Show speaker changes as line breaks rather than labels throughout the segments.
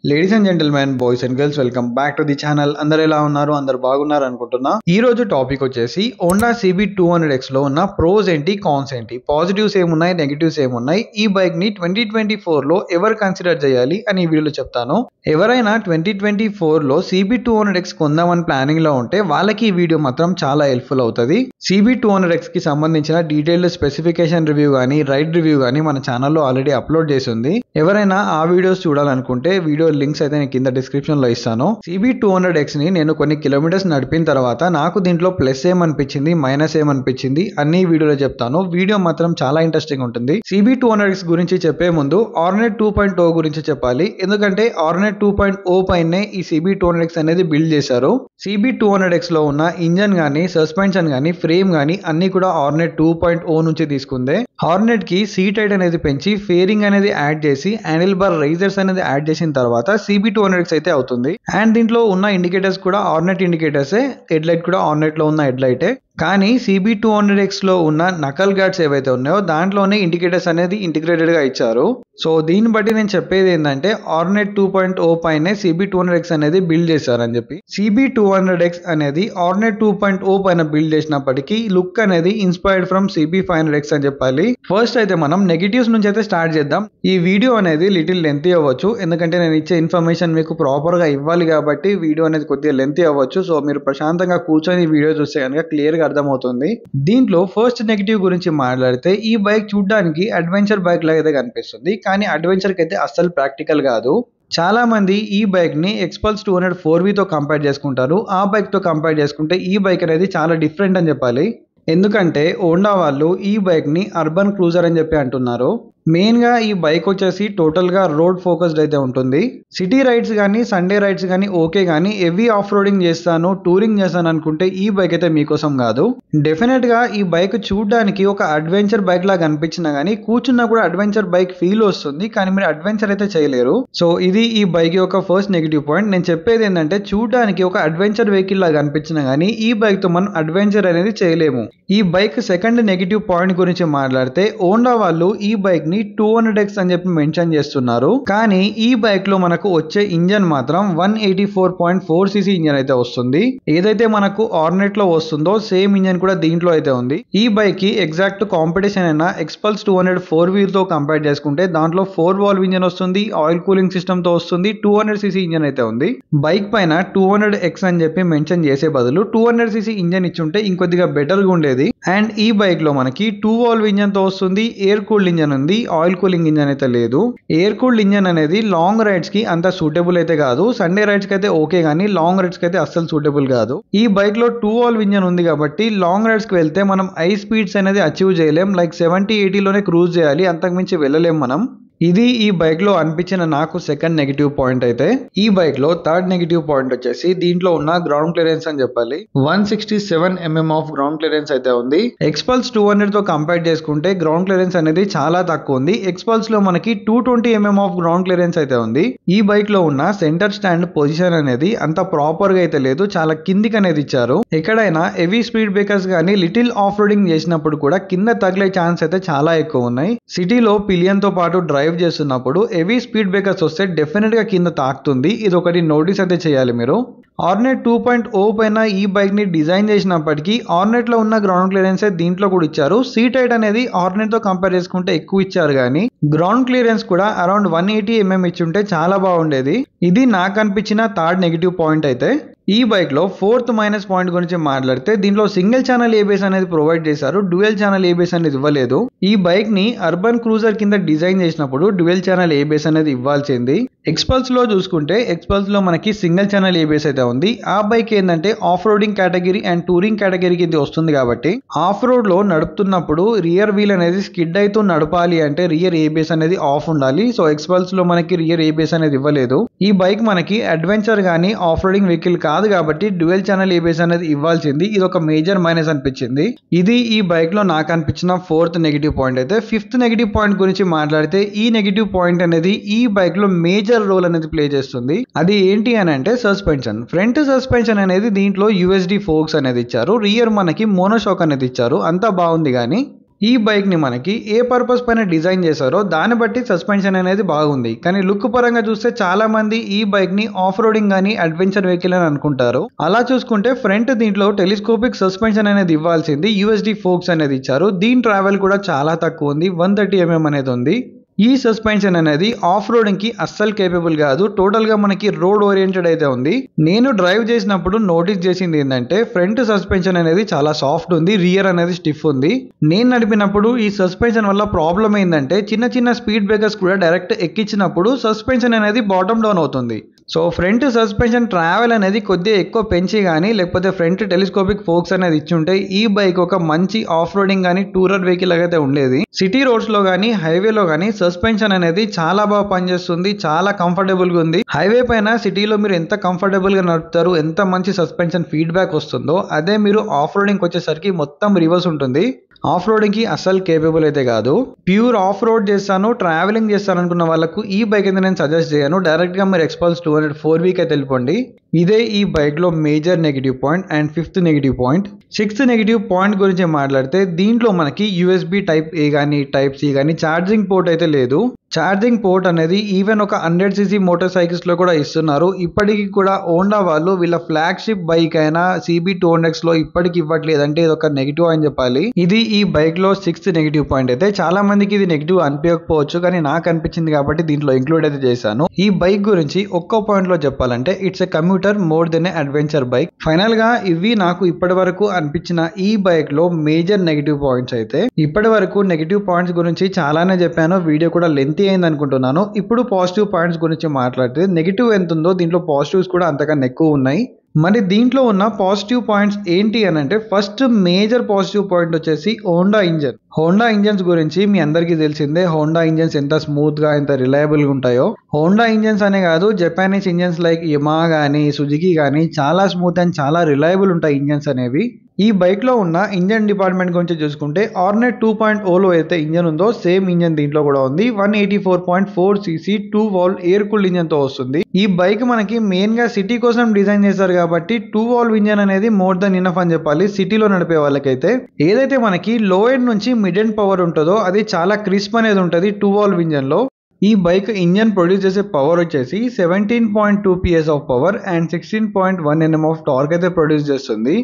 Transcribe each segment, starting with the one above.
Ladies and gentlemen, boys and girls, welcome back to the channel. అందరు ఎలా ఉన్నారు? అందరు బాగున్నారు అనుకుంటున్నా. ఈ రోజు టాపిక్ వచ్చేసి హోండా CB200X లో ఉన్న ప్రోస్ ఏంటి, కాన్స్ ఏంటి, పాజిటివ్స్ ఏమున్నాయి, నెగిటివ్స్ ఏమున్నాయి, ఈ బైక్ ని 2024 లో ఎవరు కన్సిడర్ చేయాలి అని ఈ వీడియోలో చెప్తాను. ఎవరైనా 2024 లో CB200X కొందామని ప్లానింగ్ లో ఉంటే వాళ్ళకి ఈ వీడియో మాత్రం చాలా హెల్ప్ఫుల్ అవుతుంది. CB200X కి సంబంధించిన డీటెయిల్డ్ స్పెసిఫికేషన్ రివ్యూ కానీ రైడ్ రివ్యూ కానీ మన ఛానల్లో ఆల్రెడీ అప్లోడ్ చేసి ఉంది. ఎవరైనా ఆ వీడియోస్ చూడాలనుకుంటే వీడియో లింక్స్ అయితే నేను కింద డిస్క్రిప్షన్ లో ఇస్తాను. CB200X ని నేను కొన్ని కిలోమీటర్స్ నడిపిన తర్వాత నాకు దీంట్లో ప్లస్ ఏమనిపించింది, మైనస్ ఏమనిపించింది అన్ని వీడియోలో చెప్తాను. వీడియో మాత్రం చాలా ఇంట్రెస్టింగ్ ఉంటుంది. CB200X గురించి చెప్పే ముందు ఆర్నెట్ 2.0 గురించి చెప్పాలి. ఎందుకంటే ఆర్నెట్ 2.0 పైనే ఈ CB200X అనేది బిల్డ్ చేశారు. CB200X లో ఉన్న ఇంజన్ గానీ, సస్పెన్షన్ గానీ, ఫ్రేమ్ గానీ అన్ని కూడా ఆర్నెట్ 2.0 నుంచి తీసుకుందే. హార్నెట్ కి సీట్ హైట్ అనేది పెంచి ఫేరింగ్ అనేది యాడ్ చేసి హ్యాండిల్ బార్ రైజర్స్ అనేది యాడ్ చేసిన తర్వాత CB200X అయితే అవుతుంది. అండ్ దీంట్లో ఉన్న ఇండికేటర్స్ కూడా ఆర్నెట్ ఇండికేటర్సే. హెడ్ లైట్ కూడా ఆర్నెట్ లో ఉన్న హెడ్ లైటే. కానీ CB200X లో ఉన్న నకల్ గార్డ్స్ ఏవైతే ఉన్నాయో దాంట్లోనే ఇండికేటర్స్ అనేది ఇంటిగ్రేటెడ్ గా ఇచ్చారు. సో దీన్ని బట్టి నేను చెప్పేది ఏంటంటే ఆర్నెట్ 2.0 పైనే CB200X అనేది బిల్డ్ చేశారని చెప్పి. CB200X అనేది ఆర్నెట్ 2.0 పైన బిల్డ్ చేసినప్పటికీ లుక్ అనేది ఇన్స్పైర్డ్ ఫ్రమ్ CB500X అని చెప్పాలి. ఫస్ట్ అయితే మనం నెగిటివ్స్ నుంచి అయితే స్టార్ట్ చేద్దాం. ఈ వీడియో అనేది లిటిల్ లెంతీ అవ్వచ్చు, ఎందుకంటే నేను ఇచ్చే ఇన్ఫర్మేషన్ మీకు ప్రాపర్ గా ఇవ్వాలి కాబట్టి వీడియో అనేది కొద్దిగా లెంతీ అవ్వచ్చు. సో మీరు ప్రశాంతంగా కూర్చొని ఈ వీడియో చూస్తే కనుక క్లియర్ గా అర్థమవుతుంది. దీంట్లో ఫస్ట్ నెగిటివ్ గురించి మాట్లాడితే ఈ బైక్ చూడడానికి అడ్వెంచర్ బైక్ లాగా అయితే కనిపిస్తుంది, కానీ అడ్వెంచర్ కి అయితే అస్సలు ప్రాక్టికల్ కాదు. చాలా మంది ఈ బైక్ ని ఎక్స్పల్స్ 200 4V తో కంపేర్ చేసుకుంటారు. ఆ బైక్ తో కంపేర్ చేసుకుంటే ఈ బైక్ అనేది చాలా డిఫరెంట్ అని చెప్పాలి. ఎందుకంటే హోండా వాళ్ళు ఈ బైక్ ని అర్బన్ క్రూజర్ అని చెప్పి అంటున్నారు. మెయిన్ గా ఈ బైక్ వచ్చేసి టోటల్ గా రోడ్ ఫోకస్డ్ అయితే ఉంటుంది. సిటీ రైడ్స్ కానీ, సండే రైడ్స్ కానీ ఓకే, కానీ హెవీ ఆఫ్ రోడింగ్ చేస్తాను, టూరింగ్ చేస్తాను అనుకుంటే ఈ బైక్ అయితే మీకోసం కాదు. డెఫినెట్ గా ఈ బైక్ చూడడానికి ఒక అడ్వెంచర్ బైక్ లాగా అనిపించినా గానీ కూర్చున్నా కూడా అడ్వెంచర్ బైక్ ఫీల్ వస్తుంది, కానీ మీరు అడ్వెంచర్ అయితే చేయలేరు. సో ఇది ఈ బైక్ యొక్క ఫస్ట్ నెగిటివ్ పాయింట్. నేను చెప్పేది ఏంటంటే చూడడానికి ఒక అడ్వెంచర్ వెహికల్ లాగా అనిపించినా గానీ ఈ బైక్ తో మనం అడ్వెంచర్ అనేది చేయలేము. ఈ బైక్ సెకండ్ నెగిటివ్ పాయింట్ గురించి మాట్లాడితే హోండా వాళ్ళు ఈ బైక్ ని 200X అని చెప్పి మెన్షన్ చేస్తున్నారు, కానీ ఈ బైక్ లో మనకు వచ్చే ఇంజన్ మాత్రం 184.4cc ఇంజన్ అయితే వస్తుంది. ఏదైతే మనకు ఆర్నెట్ లో వస్తుందో సేమ్ ఇంజన్ కూడా దీంట్లో అయితే ఉంది. ఈ బైక్ కి ఎగ్జాక్ట్ కాంపిటీషన్ అయిన ఎక్స్పల్స్ 200 4V తో కంపేర్ చేసుకుంటే దాంట్లో 4 వాల్వ్ ఇంజన్ వస్తుంది, ఆయిల్ కూలింగ్ సిస్టమ్ తో వస్తుంది, 200cc ఇంజన్ అయితే ఉంది. బైక్ పైన 200X అని చెప్పి మెన్షన్ చేసే బదులు 200cc ఇంజన్ ఇచ్చుంటే ఇంకొద్దిగా బెటర్ గా ఉండేది. అండ్ ఈ బైక్ లో మనకి 2 వాల్వ్ ఇంజన్ తో వస్తుంది, ఎయిర్ కూల్డ్ ఇంజన్ ఉంది, ఆయిల్ కూలింగ్ ఇంజన్ అయితే లేదు. ఎయిర్ కూల్డ్ ఇంజన్ అనేది లాంగ్ రైడ్స్ కి అంత సూటబుల్ అయితే కాదు. సండే రైడ్స్ కి అయితే ఓకే, కానీ లాంగ్ రైడ్స్ కి అయితే అస్సలు సూటబుల్ కాదు. ఈ బైక్ లో 2 వాల్వ్ ఇంజన్ ఉంది కాబట్టి లాంగ్ రైడ్స్ కి వెళ్తే మనం హై స్పీడ్స్ అనేది అచీవ్ చేయలేం. లైక్ 70-80 లోనే క్రూజ్ చేయాలి, అంతకుమించి వెళ్ళలేం మనం. ఇది ఈ బైక్ లో అనిపించిన నాకు సెకండ్ నెగిటివ్ పాయింట్. అయితే ఈ బైక్ లో థర్డ్ నెగిటివ్ పాయింట్ వచ్చేసి దీంట్లో ఉన్న గ్రౌండ్ క్లియరెన్స్ అని చెప్పాలి. 167 mm ఆఫ్ గ్రౌండ్ క్లియరెన్స్ అయితే ఉంది. ఎక్స్పల్స్ 200 తో కంపేర్ చేసుకుంటే గ్రౌండ్ క్లియరెన్స్ అనేది చాలా తక్కువ ఉంది. ఎక్స్పల్స్ లో మనకి 220 mm ఆఫ్ గ్రౌండ్ క్లియరెన్స్ అయితే ఉంది. ఈ బైక్ లో ఉన్న సెంటర్ స్టాండ్ పొజిషన్ అనేది అంత ప్రాపర్ గా అయితే లేదు, చాలా కిందికి అనేది ఇచ్చారు. ఎక్కడైనా హెవీ స్పీడ్ బ్రేకర్స్ గానీ లిటిల్ ఆఫ్ రోడింగ్ చేసినప్పుడు కూడా కింద తగిలే ఛాన్స్ అయితే చాలా ఎక్కువ ఉన్నాయి. సిటీలో పిలియన్ తో పాటు డ్రైవ్ చేస్తున్నప్పుడు హెవీ స్పీడ్ బ్రేకర్స్ వస్తే డెఫినెట్ గా కింద తాకుతుంది. ఇది ఒకటి నోటీస్ అయితే చేయాలి మీరు. ఆర్నెట్ 2.0 పైన ఈ బైక్ ని డిజైన్ చేసినప్పటికీ ఆర్నెట్ లో ఉన్న గ్రౌండ్ క్లియరెన్స్ దీంట్లో కూడా ఇచ్చారు. సీట్ హైట్ అనేది ఆర్నెట్ తో కంపేర్ చేసుకుంటే ఎక్కువ ఇచ్చారు, కానీ గ్రౌండ్ క్లియరెన్స్ కూడా అరౌండ్ 180 mm ఇచ్చుంటే చాలా బాగుండేది. ఇది నాకు అనిపించిన థర్డ్ నెగిటివ్ పాయింట్. అయితే ఈ బైక్ లో ఫోర్త్ మైనస్ పాయింట్ గురించి మాట్లాడితే దీంట్లో సింగిల్ ఛానల్ ఏబిఎస్ అనేది ప్రొవైడ్ చేశారు, డ్యూయల్ ఛానల్ ఏబిఎస్ అనేది ఇవ్వలేదు. ఈ బైక్ ని అర్బన్ క్రూజర్ కింద డిజైన్ చేసినప్పుడు డ్యూయల్ ఛానల్ ఏబిఎస్ అనేది ఇవ్వాల్సింది. ఎక్స్పల్స్ లో చూసుకుంటే ఎక్స్పల్స్ లో మనకి సింగిల్ ఛానల్ ఏబిఎస్ అయితే ఉంది. ఆ బైక్ ఏంటంటే off roading category and touring కేటగిరీకి ఇది వస్తుంది కాబట్టి ఆఫ్ రోడ్ లో నడుపుతున్నప్పుడు రియర్ వీల్ అనేది స్కిడ్ అవుతూ నడపాలి అంటే రియర్ ఏబిఎస్ అనేది ఆఫ్ ఉండాలి. సో ఎక్స్పల్స్ లో మనకి రియర్ ఏబిఎస్ అనేది ఇవ్వలేదు. ఈ బైక్ మనకి అడ్వెంచర్ గానీ ఆఫ్ రోడింగ్ వెహికల్ కాదు కాబట్టి డ్యూయల్ ఛానల్ ఏబిఎస్ అనేది ఇవ్వాల్సింది. ఇది ఒక మేజర్ మైనస్ అనిపించింది. ఇది ఈ బైక్ లో నాకు అనిపించిన ఫోర్త్ నెగిటివ్ పాయింట్. అయితే ఫిఫ్త్ నెగిటివ్ పాయింట్ గురించి మాట్లాడితే ఈ నెగిటివ్ పాయింట్ అనేది ఈ బైక్ లో మేజర్ రోల్ అనేది ప్లే చేస్తుంది. అది ఏంటి అని అంటే సస్పెన్షన్. ఫ్రంట్ సస్పెన్షన్ అనేది దీంట్లో USD ఫోక్స్ అనేది ఇచ్చారు, రియర్ మనకి మోనోషాక్ అనేది ఇచ్చారు. అంతా బాగుంది, కానీ ఈ బైక్ ని మనకి ఏ పర్పస్ పైన డిజైన్ చేశారో దాన్ని బట్టి సస్పెన్షన్ అనేది బాగుంది. కానీ లుక్ పరంగా చూస్తే చాలా మంది ఈ బైక్ ని ఆఫ్ రోడింగ్ గానీ అడ్వెంచర్ వెహికల్ అని అనుకుంటారు. అలా చూసుకుంటే ఫ్రంట్ దీంట్లో టెలిస్కోపిక్ సస్పెన్షన్ అనేది ఇవ్వాల్సింది యూఎస్డి ఫోక్స్ అనేది ఇచ్చారు. దీని ట్రావెల్ కూడా చాలా తక్కువ ఉంది, 130 mm అనేది ఉంది. ఈ సస్పెన్షన్ అనేది ఆఫ్ రోడింగ్ కి అస్సలు కేపబుల్ కాదు. టోటల్ గా మనకి రోడ్ ఓరియంటెడ్ అయితే ఉంది. నేను డ్రైవ్ చేసినప్పుడు నోటీస్ చేసింది ఏంటంటే ఫ్రంట్ సస్పెన్షన్ అనేది చాలా సాఫ్ట్ ఉంది, రియర్ అనేది స్టిఫ్ ఉంది. నేను నడిపినప్పుడు ఈ సస్పెన్షన్ వల్ల ప్రాబ్లం ఏంటంటే చిన్న చిన్న స్పీడ్ బ్రేకర్స్ కూడా డైరెక్ట్ ఎక్కించినప్పుడు సస్పెన్షన్ అనేది బాటమ్ డౌన్ అవుతుంది. సో ఫ్రంట్ సస్పెన్షన్ ట్రావెల్ అనేది కొద్దిగా ఎక్కువ పెంచి కానీ లేకపోతే ఫ్రంట్ టెలిస్కోపిక్ ఫోక్స్ అనేది ఇచ్చి ఉంటే ఈ బైక్ ఒక మంచి ఆఫ్ రోడింగ్ కానీ టూరర్ వెహికల్ అయితే ఉండేది. సిటీ రోడ్స్ లో కానీ హైవేలో కానీ సస్పెన్షన్ అనేది చాలా బాగా పనిచేస్తుంది, చాలా కంఫర్టబుల్ గా ఉంది. హైవే పైన సిటీలో మీరు ఎంత కంఫర్టబుల్ గా నడుపుతారు, ఎంత మంచి సస్పెన్షన్ ఫీడ్బ్యాక్ వస్తుందో అదే మీరు ఆఫ్ రోడింగ్ వచ్చేసరికి మొత్తం రివర్స్ ఉంటుంది. ఆఫ్ రోడింగ్ కి అస్సలు కేపబుల్ అయితే కాదు. ప్యూర్ ఆఫ్ రోడ్ చేస్తాను, ట్రావెలింగ్ చేస్తాను అనుకున్న వాళ్ళకు ఈ బైక్ అయితే నేను సజెస్ట్ చేయను. డైరెక్ట్ గా మీరు ఎక్స్పల్స్ 200 4V అయితే వెళ్ళిపోండి. ఇదే ఈ బైక్ లో major negative point and 5th negative point. 6th negative point గురించి మాట్లాడితే దీంట్లో మనకి యూఎస్బి టైప్ ఏ కానీ టైప్ సి కానీ ఛార్జింగ్ పోర్ట్ అయితే లేదు. ఛార్జింగ్ పోర్ట్ అనేది ఈవెన్ ఒక 100cc మోటార్ సైకిల్స్ లో కూడా ఇస్తున్నారు. ఇప్పటికీ కూడా హోండా వాళ్ళు వీళ్ళ ఫ్లాగ్షిప్ బైక్ అయినా CB200X లో ఇప్పటికి ఇవ్వట్లేదు అంటే ఇది ఒక నెగిటివ్ అని చెప్పాలి. ఇది ఈ బైక్ లో 6th నెగిటివ్ పాయింట్. అయితే చాలా మందికి ఇది నెగిటివ్ అనిపించకపోవచ్చు, కానీ నాకు అనిపించింది కాబట్టి దీంట్లో ఇంక్లూడ్ అయితే చేశాను. ఈ బైక్ గురించి ఒక్కో పాయింట్ లో చెప్పాలంటే it's a commuter more than a adventure bike. Final గా ఇవి నాకు ఇప్పటి వరకు అనిపించిన ఈ బైక్ లో మేజర్ నెగిటివ్ పాయింట్స్. అయితే ఇప్పటి వరకు నెగిటివ్ పాయింట్స్ గురించి చాలానే చెప్పాను, వీడియో కూడా లెంతీ అయింది అనుకుంటున్నాను. ఇప్పుడు పాజిటివ్ పాయింట్స్ గురించి మాట్లాడితే నెగిటివ్ ఎంత ఉందో దీంట్లో పాజిటివ్స్ కూడా అంతకన్నా ఎక్కువ ఉన్నాయి. మరి దీంట్లో ఉన్న పాజిటివ్ పాయింట్స్ ఏంటి అని అంటే ఫస్ట్ మేజర్ పాజిటివ్ పాయింట్ వచ్చేసి హోండా ఇంజన్. హోండా ఇంజన్స్ గురించి మీ అందరికీ తెలిసిందే, హోండా ఇంజన్స్ ఎంత స్మూత్ గా ఎంత రిలయబుల్ గా ఉంటాయో. హోండా ఇంజన్స్ అనే కాదు, జపానీస్ ఇంజన్స్ లైక్ యమహా కానీ సుజుకి కానీ చాలా స్మూత్ అండ్ చాలా రిలయబుల్ ఉంటాయి ఇంజన్స్ అనేవి. ఈ బైక్ లో ఉన్న ఇంజన్ డిపార్ట్మెంట్ గురించి చూసుకుంటే ఆర్నెట్ 2.0లో అయితే ఇంజన్ ఉందో సేమ్ ఇంజన్ దీంట్లో కూడా ఉంది. 184.4cc 2 valve air cooled engine తో వస్తుంది. ఈ బైక్ మనకి మెయిన్ గా సిటీ కోసం డిజైన్ చేశారు కాబట్టి 2 valve ఇంజన్ అనేది మోర్ దెన్ ఇనఫ్ అని చెప్పాలి సిటీలో నడిపే వాళ్ళకైతే. ఏదైతే మనకి లో ఎండ్ నుంచి మిడ్ ఎండ్ పవర్ ఉంటుందో అది చాలా క్రిస్ప్ అనేది ఉంటుంది 2 valve ఇంజన్ లో. ఈ బైక్ ఇంజన్ ప్రొడ్యూస్ చేసే పవర్ వచ్చేసి 17.2 PS of power and 16.1 Nm of torque అయితే ప్రొడ్యూస్ చేస్తుంది.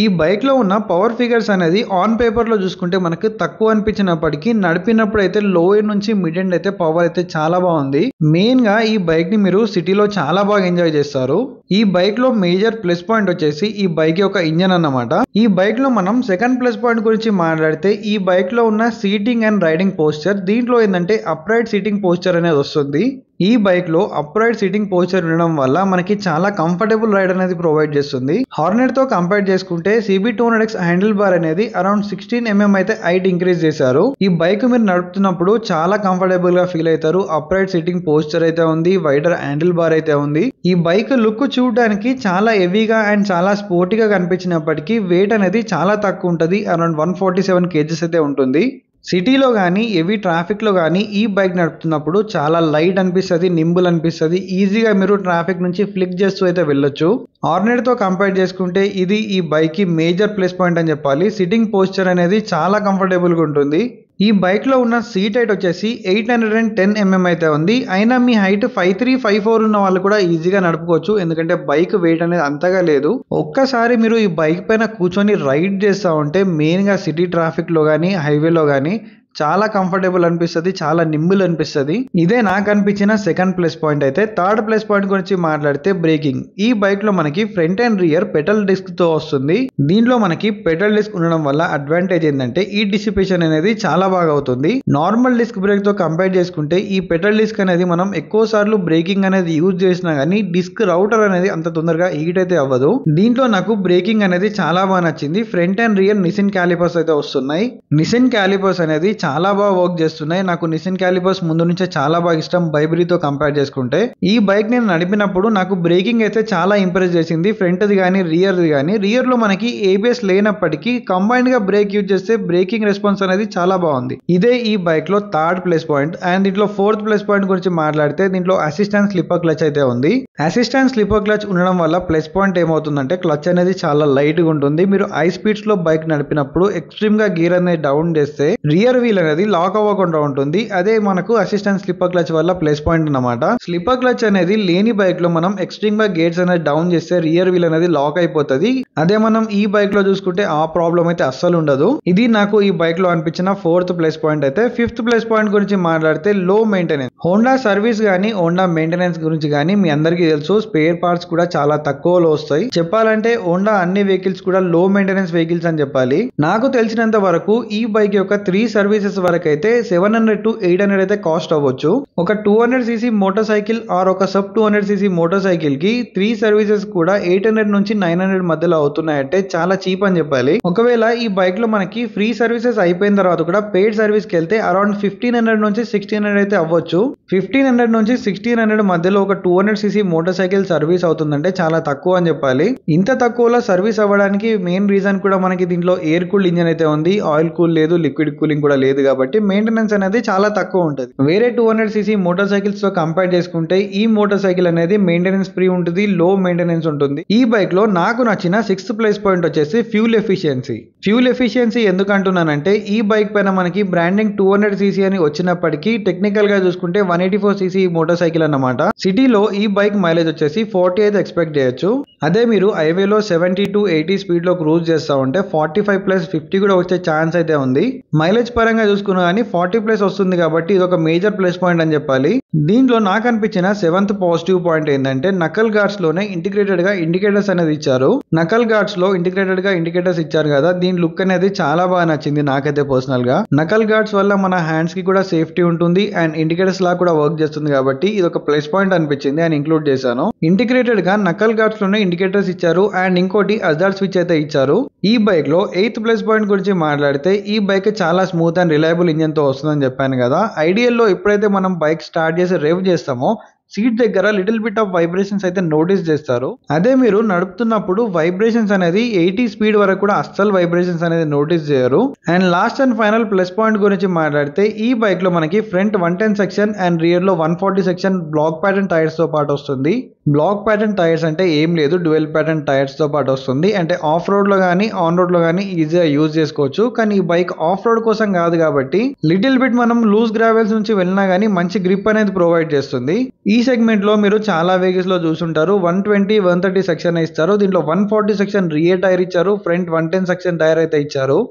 ఈ బైక్ లో ఉన్న పవర్ ఫిగర్స్ అనేది ఆన్ పేపర్ లో చూసుకుంటే మనకు తక్కువ అనిపించినప్పటికీ నడిపినప్పుడు అయితే లో ఎండ్ నుంచి మిడ్ ఎండ్ అయితే పవర్ అయితే చాలా బాగుంది. మెయిన్ గా ఈ బైక్ ని మీరు సిటీలో చాలా బాగా ఎంజాయ్ చేస్తారు. ఈ బైక్ లో మేజర్ ప్లస్ పాయింట్ వచ్చేసి ఈ బైక్ యొక్క ఇంజన్ అన్నమాట. ఈ బైక్ లో మనం సెకండ్ ప్లస్ పాయింట్ గురించి మాట్లాడితే ఈ బైక్ లో ఉన్న సీటింగ్ అండ్ రైడింగ్ పోస్చర్. దీంట్లో ఏంటంటే అప్రైట్ సీటింగ్ పోస్చర్ అనేది వస్తుంది. ఈ బైక్ లో అప్రైట్ సీటింగ్ పోస్చర్ ఉండడం వల్ల మనకి చాలా కంఫర్టబుల్ రైడ్ అనేది ప్రొవైడ్ చేస్తుంది. హార్నెట్ తో కంపేర్ చేసుకుంటే CB200X హ్యాండిల్ బార్ అనేది అరౌండ్ 16 mm అయితే హైట్ ఇంక్రీజ్ చేశారు. ఈ బైక్ మీరు నడుపుతున్నప్పుడు చాలా కంఫర్టబుల్ గా ఫీల్ అవుతారు. అప్రైట్ సీటింగ్ పోస్చర్ అయితే ఉంది, వైడర్ హ్యాండిల్ బార్ అయితే ఉంది. ఈ బైక్ లుక్ చూడడానికి చాలా హెవీగా అండ్ చాలా స్పోర్టీగా కనిపించినప్పటికీ వెయిట్ అనేది చాలా తక్కువ ఉంటుంది, అరౌండ్ 147 kgs అయితే ఉంటుంది. సిటీలో కానీ హెవీ ట్రాఫిక్ లో కానీ ఈ బైక్ నడుపుతున్నప్పుడు చాలా లైట్ అనిపిస్తుంది, నింబుల్ అనిపిస్తుంది. ఈజీగా మీరు ట్రాఫిక్ నుంచి ఫ్లిక్ చేస్తూ అయితే వెళ్ళొచ్చు. హార్నెట్ తో కంపేర్ చేసుకుంటే ఇది ఈ బైక్ కి మేజర్ ప్లస్ పాయింట్ అని చెప్పాలి. సిట్టింగ్ పోస్చర్ అనేది చాలా కంఫర్టబుల్ గా ఉంటుంది. ఈ బైక్ లో ఉన్న సీట్ హైట్ వచ్చేసి 810 mm అయితే ఉంది. అయినా మీ హైట్ 5'3", 5'4" ఉన్న వాళ్ళు కూడా ఈజీగా నడుపుకోవచ్చు, ఎందుకంటే బైక్ వెయిట్ అనేది అంతగా లేదు. ఒక్కసారి మీరు ఈ బైక్ పైన కూర్చొని రైడ్ చేస్తా ఉంటే మెయిన్ గా సిటీ ట్రాఫిక్ లో కానీ హైవేలో కానీ చాలా కంఫర్టబుల్ అనిపిస్తుంది, చాలా నింబుల్ అనిపిస్తుంది. ఇదే నాకు అనిపించిన సెకండ్ ప్లస్ పాయింట్. అయితే థర్డ్ ప్లస్ పాయింట్ గురించి మాట్లాడితే బ్రేకింగ్. ఈ బైక్ లో మనకి front and rear petal disc తో వస్తుంది. దీంట్లో మనకి పెటల్ డిస్క్ ఉండడం వల్ల అడ్వాంటేజ్ ఏంటంటే ఈ డిసిపేషన్ అనేది చాలా బాగా అవుతుంది. నార్మల్ డిస్క్ బ్రేక్ తో కంపేర్ చేసుకుంటే ఈ పెటల్ డిస్క్ అనేది మనం ఎక్కువ సార్లు బ్రేకింగ్ అనేది యూజ్ చేసినా గానీ డిస్క్ రౌటర్ అనేది అంత తొందరగా హీట్ అయితే అవ్వదు. దీంట్లో నాకు బ్రేకింగ్ అనేది చాలా బాగా నచ్చింది. ఫ్రంట్ అండ్ రియర్ నిసిన్ క్యాలిపర్స్ అయితే వస్తున్నాయి. నిసిన్ క్యాలిపర్స్ అనేది చాలా బాగా వర్క్ చేస్తున్నాయి. నాకు నిసిన్ క్యాలిపర్స్ ముందు నుంచే చాలా బాగా ఇష్టం బైబరీతో కంపేర్ చేసుకుంటే. ఈ బైక్ నేను నడిపినప్పుడు నాకు బ్రేకింగ్ అయితే చాలా ఇంప్రెస్ చేసింది, ఫ్రంట్ ది కానీ రియర్ ది కానీ. రియర్ లో మనకి ABS లేనప్పటికీ కంబైన్డ్ గా బ్రేక్ యూజ్ చేస్తే బ్రేకింగ్ రెస్పాన్స్ అనేది చాలా బాగుంది. ఇదే ఈ బైక్ లో థర్డ్ ప్లస్ పాయింట్. అండ్ దీంట్లో ఫోర్త్ ప్లస్ పాయింట్ గురించి మాట్లాడితే దీంట్లో అసిస్టెంట్ స్లిప్పర్ క్లచ్ అయితే ఉంది. అసిస్టెంట్ స్లిప్పర్ క్లచ్ ఉండడం వల్ల ప్లస్ పాయింట్ ఏమవుతుందంటే క్లచ్ అనేది చాలా లైట్ గా ఉంటుంది. మీరు హై స్పీడ్స్ లో బైక్ నడిపినప్పుడు ఎక్స్ట్రీమ్ గా గేర్ అనేది డౌన్ చేస్తే రియర్ వీల్ అనేది లాక్ అవ్వకుండా ఉంటుంది. అదే మనకు అసిస్టెంట్ స్లిప్పర్ క్లచ్ వల్ల ప్లస్ పాయింట్ అన్నమాట. స్లిప్పర్ క్లచ్ అనేది లేని బైక్ లో మనం ఎక్స్ట్రీమ్ గా గేర్స్ అనేది డౌన్ చేస్తే రియర్ వీల్ అనేది లాక్ అయిపోతుంది. అదే మనం ఈ బైక్ లో చూసుకుంటే ఆ ప్రాబ్లం అయితే అస్సలు ఉండదు. ఇది నాకు ఈ బైక్ లో అనిపించిన 4th ప్లస్ పాయింట్. అయితే 5th ప్లస్ పాయింట్ గురించి మాట్లాడితే లో మెయింటెనెన్స్. హోండా సర్వీస్ గానీ హోండా మెయింటెనెన్స్ గురించి గానీ మీ అందరికీ తెలుసు, స్పేర్ పార్ట్స్ కూడా చాలా తక్కువలో వస్తాయి. చెప్పాలంటే హోండా అన్ని వెహికల్స్ కూడా లో మెయింటెనెన్స్ వెహికల్స్ అని చెప్పాలి. నాకు తెలిసినంత వరకు ఈ బైక్ యొక్క 3 సర్వీసెస్ వరకు అయితే 700 to 800 అయితే కాస్ట్ అవ్వచ్చు. ఒక 200cc మోటార్ సైకిల్ ఆర్ ఒక సబ్ 200cc మోటార్ సైకిల్ కి 3 సర్వీసెస్ కూడా 800 నుంచి 900 మధ్యలో అవుతున్నాయంటే చాలా చీప్ అని చెప్పాలి. ఒకవేళ ఈ బైక్ లో మనకి ఫ్రీ సర్వీసెస్ అయిపోయిన తర్వాత కూడా పెయిడ్ సర్వీస్ కి వెళ్తే అరౌండ్ 1500 నుంచి 1600 అయితే అవ్వచ్చు. 1500 నుంచి 1600 మధ్యలో ఒక 200cc మోటార్ సైకిల్ సర్వీస్ అవుతుందంటే చాలా తక్కువ అని చెప్పాలి. ఇంత తక్కువలో సర్వీస్ అవ్వడానికి మెయిన్ రీజన్ కూడా మనకి దీంట్లో ఎయిర్ కూల్డ్ ఇంజన్ అయితే ఉంది, ఆయిల్ కూల్ లేదు, లిక్విడ్ కూలింగ్ కూడా లేదు కాబట్టి మెయింటెనెన్స్ అనేది చాలా తక్కువ ఉంటుంది. వేరే 200cc మోటార్ సైకిల్స్ తో కంపేర్ చేసుకుంటే ఈ మోటార్ సైకిల్ అనేది మెయింటెనెన్స్ ఫ్రీ ఉంటుంది, లో మెయింటెనెన్స్ ఉంటుంది. ఈ బైక్ లో నాకు నచ్చిన 6th ప్లేస్ పాయింట్ వచ్చేసి ఫ్యూల్ ఎఫిషియన్సీ. ఫ్యూల్ ఎఫిషియన్సీ ఎందుకు అంటున్నానంటే ఈ బైక్ పైన మనకి బ్రాండింగ్ 200cc అని వచ్చినప్పటికీ టెక్నికల్ గా చూసుకుంటే 184cc మోటార్ సైకిల్ అన్నమాట. సిటీలో ఈ బైక్ మైలేజ్ వచ్చేసి 40 అయితే ఎక్స్పెక్ట్ చేయొచ్చు. అదే మీరు హైవేలో 70 to 80 స్పీడ్ లో క్రూజ్ చేస్తా ఉంటే 45+50 కూడా వచ్చే ఛాన్స్ అయితే ఉంది. మైలేజ్ పరంగా చూసుకున్నా కానీ 40+ వస్తుంది కాబట్టి ఇది ఒక మేజర్ ప్లస్ పాయింట్ అని చెప్పాలి. దీంట్లో నాకు అనిపించిన 7th పాజిటివ్ పాయింట్ ఏంటంటే నకల్ గార్డ్స్ లోనే ఇంటిగ్రేటెడ్ గా ఇండికేటర్స్ అనేది ఇచ్చారు. నకల్ గార్డ్స్ లో ఇంటిగ్రేటెడ్ గా ఇండికేటర్స్ ఇచ్చారు కదా, దీని లుక్ అనేది చాలా బాగా నచ్చింది నాకైతే పర్సనల్ గా. నకల్ గార్డ్స్ వల్ల మన హ్యాండ్స్ కి కూడా సేఫ్టీ ఉంటుంది అండ్ ఇండికేటర్స్ లా కూడా వర్క్ చేస్తుంది కాబట్టి ఇది ఒక ప్లస్ పాయింట్ అనిపించింది అండ్ ఇంక్లూడ్ చేశాను. ఇంటిగ్రేటెడ్ గా నకల్ గార్డ్స్ లోనే ఇండికేటర్స్ ఇచ్చారు అండ్ ఇంకోటి హజార్డ్ స్విచ్ అయితే ఇచ్చారు. ఈ బైక్ లో 8th ప్లస్ పాయింట్ గురించి మాట్లాడితే ఈ బైక్ చాలా స్మూత్ అండ్ రిలయబుల్ ఇంజన్ తో వస్తుందని చెప్పాను కదా. ఐడియల్ లో ఎప్పుడైతే మనం బైక్ స్టార్ట్ చేసి రేవ్ చేస్తామో సీట్ దగ్గర లిటిల్ బిట్ ఆఫ్ వైబ్రేషన్స్ అయితే నోటీస్ చేస్తారు. అదే మీరు నడుపుతున్నప్పుడు వైబ్రేషన్స్ అనేది 80 స్పీడ్ వరకు కూడా అస్సలు వైబ్రేషన్స్ అనేది నోటీస్ చేయరు. And last and final plus point గురించి మాట్లాడితే ఈ బైక్ లో మనకి ఫ్రంట్ 110 సెక్షన్ అండ్ రియర్ లో 140 సెక్షన్ బ్లాక్ ప్యాటర్న్ టైర్స్ తో పాటు వస్తుంది. బ్లాక్ ప్యాటర్న్ టైర్స్ అంటే ఏం లేదు, డ్యూయల్ ప్యాటర్న్ టైర్స్ తో పాటు వస్తుంది. అంటే ఆఫ్ రోడ్ లో గానీ ఆన్ రోడ్ లో గానీ ఈజీగా యూజ్ చేసుకోవచ్చు. కానీ ఈ బైక్ ఆఫ్ రోడ్ కోసం కాదు కాబట్టి లిటిల్ బిట్ మనం లూజ్ గ్రావెల్స్ నుంచి వెళ్ళినా గానీ మంచి గ్రిప్ అనేది ప్రొవైడ్ చేస్తుంది. ఈ సెగ్మెంట్ లో మీరు చాలా వెహికల్స్ లో చూసుంటారు 120, 130 సెక్షన్ ఇస్తారు. దీంట్లో 140 సెక్షన్ రియర్ టైర్ ఇచ్చారు, ఫ్రంట్ 110 సెక్షన్ టైర్ అయితే ఇచ్చారు.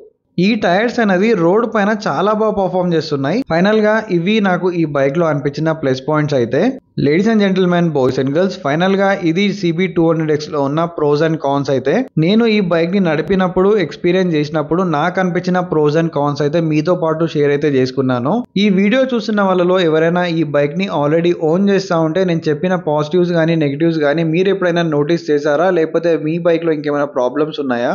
ఈ టైర్స్ అనేది రోడ్ పైన చాలా బాగా పర్ఫార్మ్ చేస్తున్నాయి. ఫైనల్ గా ఇవి నాకు ఈ బైక్ లో అనిపించిన ప్లస్ పాయింట్స్ అయితే. Ladies and gentlemen, boys and girls, final గా ఇది CB200X లో ఉన్న ప్రోస్ అండ్ కాన్స్ అయితే. నేను ఈ బైక్ ని నడిపినప్పుడు ఎక్స్పీరియన్స్ చేసినప్పుడు నాకు అనిపించిన ప్రోస్ అండ్ కాన్స్ అయితే మీతో పాటు షేర్ అయితే చేసుకున్నాను. ఈ వీడియో చూస్తున్న వాళ్ళలో ఎవరైనా ఈ బైక్ ని ఆల్రెడీ ఓన్ చేస్తా ఉంటే నేను చెప్పిన పాజిటివ్స్ గానీ నెగిటివ్స్ గానీ మీరు ఎప్పుడైనా నోటీస్ చేశారా, లేకపోతే మీ బైక్ లో ఇంకేమైనా ప్రాబ్లమ్స్ ఉన్నాయా?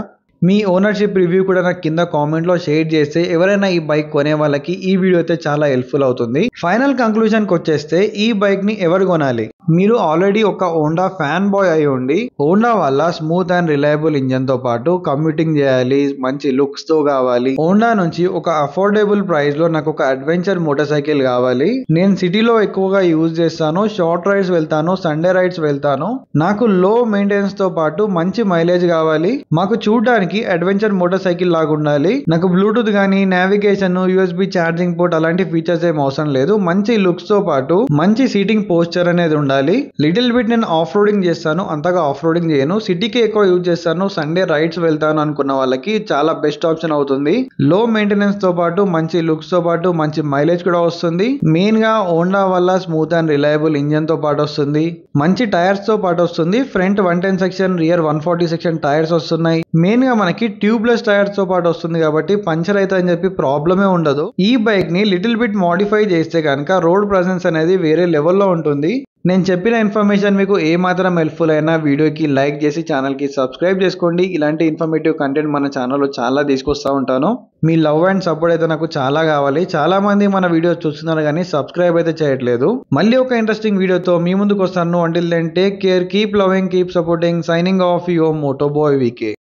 మీ ఓనర్షిప్ రివ్యూ కూడా నాకు కింద కామెంట్ లో షేర్ చేస్తే ఎవరైనా ఈ బైక్ కొనే వాళ్ళకి ఈ వీడియో అయితే చాలా హెల్ప్ఫుల్ అవుతుంది. ఫైనల్ కంక్లూజన్ కి వచ్చేస్తే ఈ బైక్ ని ఎవరు కొనాలి? మీరు ఆల్రెడీ ఒక హోండా ఫ్యాన్ బాయ్ అయి ఉండి హోండా వల్ల స్మూత్ అండ్ రిలయబుల్ ఇంజన్ తో పాటు కమ్యూటింగ్ చేయాలి, మంచి లుక్స్ తో కావాలి, హోండా నుంచి ఒక అఫోర్డబుల్ ప్రైస్ లో నాకు ఒక అడ్వెంచర్ మోటార్ సైకిల్ కావాలి, నేను సిటీలో ఎక్కువగా యూజ్ చేస్తాను, షార్ట్ రైడ్స్ వెళ్తాను, సండే రైడ్స్ వెళ్తాను, నాకు లో మెయింటెనెన్స్ తో పాటు మంచి మైలేజ్ కావాలి, మాకు చూడడానికి అడ్వెంచర్ మోటార్ సైకిల్ లాగా ఉండాలి, నాకు బ్లూటూత్ గానీ నావిగేషన్, USB ఛార్జింగ్ పోర్ట్ అలాంటి ఫీచర్స్ ఏం అవసరం లేదు, మంచి లుక్స్ తో పాటు మంచి సీటింగ్ పోస్చర్ అనేది ఉండాలి. లిటిల్ బిట్ నేను ఆఫ్ రోడింగ్ చేస్తాను, అంతగా ఆఫ్ రోడింగ్ చేయను, సిటీకి ఎక్కువ యూజ్ చేస్తాను, సండే రైడ్స్ వెళ్తాను అనుకున్న వాళ్ళకి చాలా బెస్ట్ ఆప్షన్ అవుతుంది. లో మెయింటెనెన్స్ తో పాటు మంచి లుక్స్ తో పాటు మంచి మైలేజ్ కూడా వస్తుంది. మెయిన్ గా హోండా వల్ల స్మూత్ అండ్ రిలయబుల్ ఇంజన్ తో పాటు వస్తుంది, మంచి టైర్స్ తో పాటు వస్తుంది, front 110 section rear 140 section tyres వస్తున్నాయి. మెయిన్ గా మనకి ట్యూబ్లెస్ టైర్స్ తో పాటు వస్తుంది కాబట్టి పంచర్ అయితే అని చెప్పి ప్రాబ్లమే ఉండదు. ఈ బైక్ ని లిటిల్ బిట్ మోడిఫై చేస్తే కనుక రోడ్ ప్రెజెన్స్ అనేది వేరే లెవెల్లో ఉంటుంది. నేను చెప్పిన ఇన్ఫర్మేషన్ మీకు ఏ మాత్రం హెల్ప్ఫుల్ అయినా వీడియోకి లైక్ చేసి ఛానల్ కి సబ్స్క్రైబ్ చేసుకోండి. ఇలాంటి ఇన్ఫర్మేటివ్ కంటెంట్ మన ఛానల్లో చాలా తీసుకొస్తా ఉంటాను. మీ లవ్ అండ్ సపోర్ట్ అయితే నాకు చాలా కావాలి. చాలా మంది మన వీడియోస్ చూస్తున్నారు కానీ సబ్స్క్రైబ్ అయితే చేయట్లేదు. మళ్ళీ ఒక ఇంట్రెస్టింగ్ వీడియోతో మీ ముందుకు వస్తాను. Until then take care, keep loving, keep supporting. Signing off your moto boy VK.